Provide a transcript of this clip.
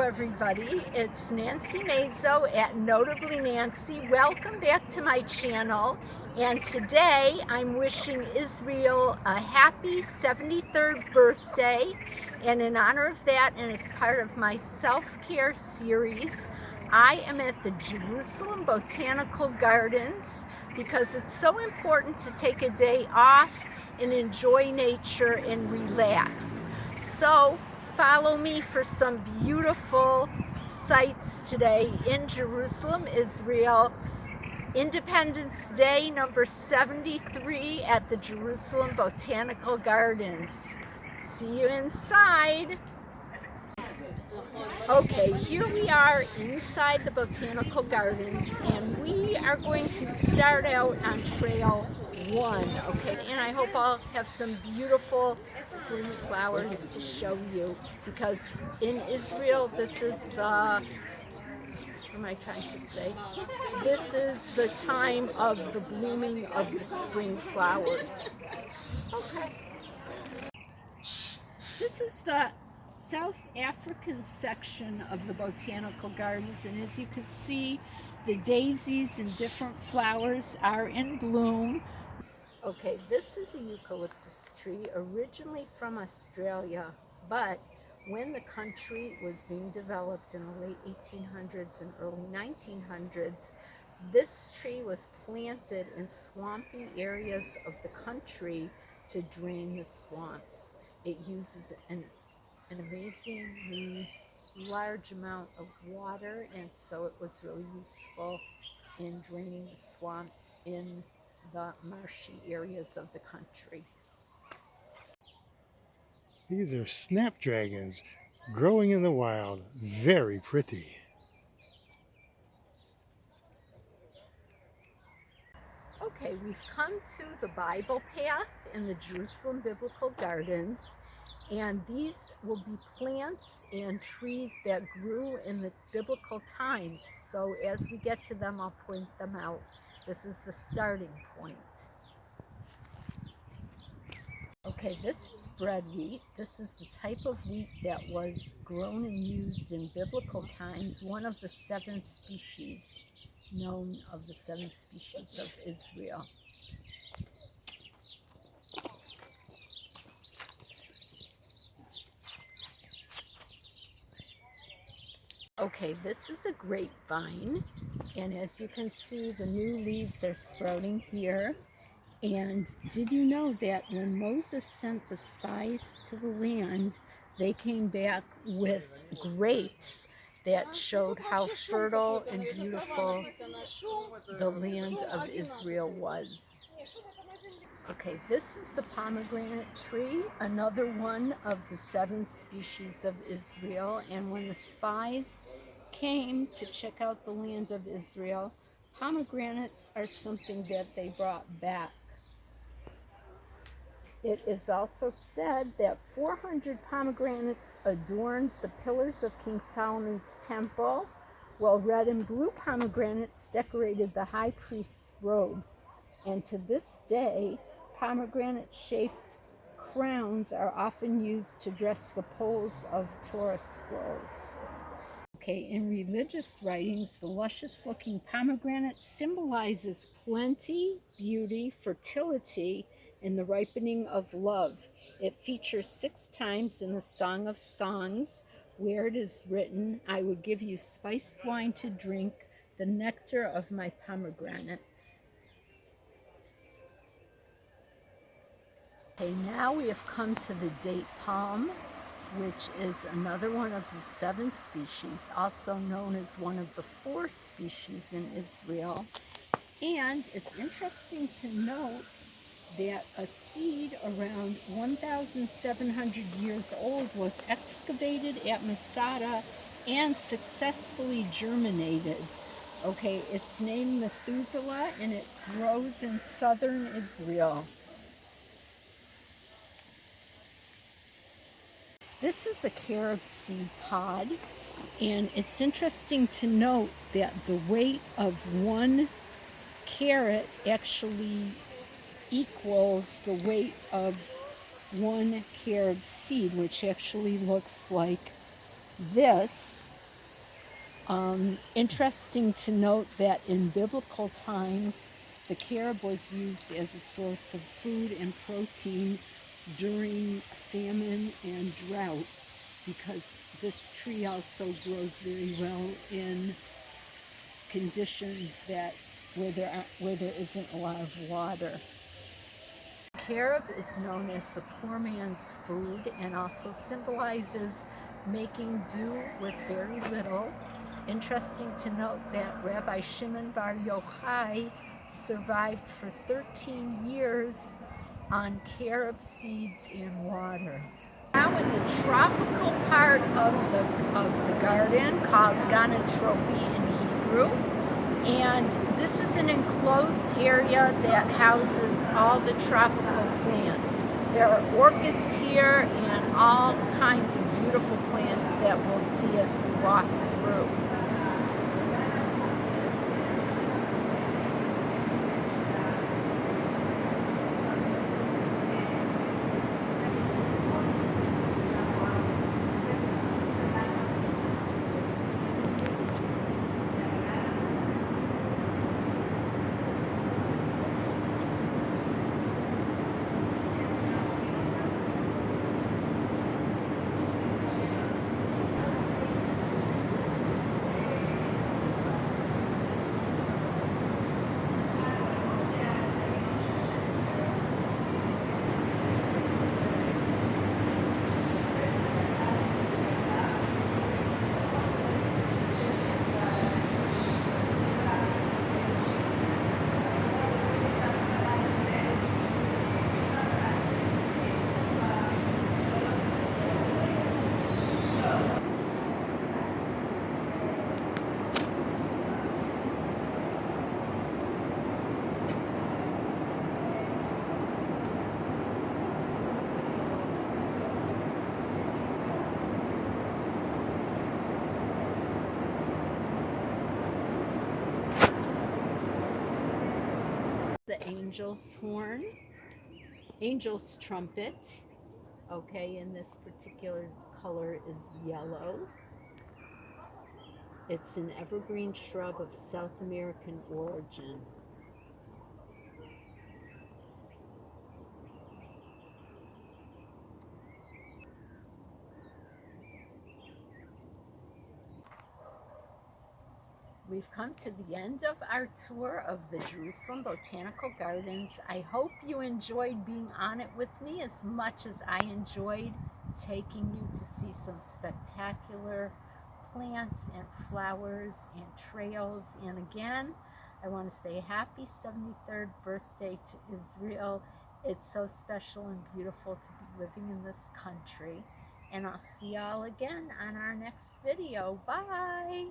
everybody, it's Nancy Mazo at Notably Nancy. Welcome back to my channel, and today I'm wishing Israel a happy 73rd birthday, and in honor of that and as part of my self-care series, I am at the Jerusalem Botanical Gardens because it's so important to take a day off and enjoy nature and relax. So follow me for some beautiful sights today in Jerusalem, Israel. Independence Day number 73 at the Jerusalem Botanical Gardens. See you inside. Okay, here we are inside the Botanical Gardens, and we are going to start out on Trail 1, okay? And I hope I'll have some beautiful spring flowers to show you, because in Israel, this is the, what am I trying to say? This is the time of the blooming of the spring flowers. Okay. This is the South African section of the Botanical Gardens, and as you can see, the daisies and different flowers are in bloom. Okay, this is a eucalyptus tree originally from Australia, but when the country was being developed in the late 1800s and early 1900s, this tree was planted in swampy areas of the country to drain the swamps. It uses an amazingly large amount of water, and so it was really useful in draining the swamps in the marshy areas of the country. These are snapdragons growing in the wild. Very pretty. Okay, we've come to the Bible path in the Jerusalem Biblical Gardens, and these will be plants and trees that grew in the biblical times. So as we get to them, I'll point them out. This is the starting point. Okay, this is bread wheat. This is the type of wheat that was grown and used in biblical times, one of the 7 species known of the 7 species of Israel. Okay, this is a grapevine, and as you can see, the new leaves are sprouting here. And did you know that when Moses sent the spies to the land, they came back with grapes that showed how fertile and beautiful the land of Israel was. Okay, this is the pomegranate tree, another one of the 7 species of Israel. And when the spies came to check out the land of Israel, pomegranates are something that they brought back. It is also said that 400 pomegranates adorned the pillars of King Solomon's temple, while red and blue pomegranates decorated the high priest's robes. And to this day, pomegranate-shaped crowns are often used to dress the poles of Torah scrolls. Okay, in religious writings, the luscious-looking pomegranate symbolizes plenty, beauty, fertility, and the ripening of love. It features 6 times in the Song of Songs, where it is written, "I would give you spiced wine to drink, the nectar of my pomegranates." Okay, now we have come to the date palm, which is another one of the 7 species, also known as one of the 4 species in Israel. And it's interesting to note that a seed around 1,700 years old was excavated at Masada and successfully germinated. Okay, it's named Methuselah, and it grows in southern Israel. This is a carob seed pod, and it's interesting to note that the weight of 1 carrot actually equals the weight of 1 carob seed, which actually looks like this. Interesting to note that in biblical times, the carob was used as a source of food and protein during famine and drought, because this tree also grows very well in conditions where there isn't a lot of water. Carob is known as the poor man's food and also symbolizes making do with very little. Interesting to note that Rabbi Shimon Bar Yochai survived for 13 years on carob seeds and water. Now in the tropical part of the garden, called Ganatropi in Hebrew, and this is an enclosed area that houses all the tropical plants. There are orchids here and all kinds of beautiful plants that we'll see as we walk through. The angel's horn, angel's trumpet, okay, and this particular color is yellow. It's an evergreen shrub of South American origin. We've come to the end of our tour of the Jerusalem Botanical Gardens. I hope you enjoyed being on it with me as much as I enjoyed taking you to see some spectacular plants and flowers and trails. And again, I want to say happy 73rd birthday to Israel. It's so special and beautiful to be living in this country. And I'll see y'all again on our next video. Bye!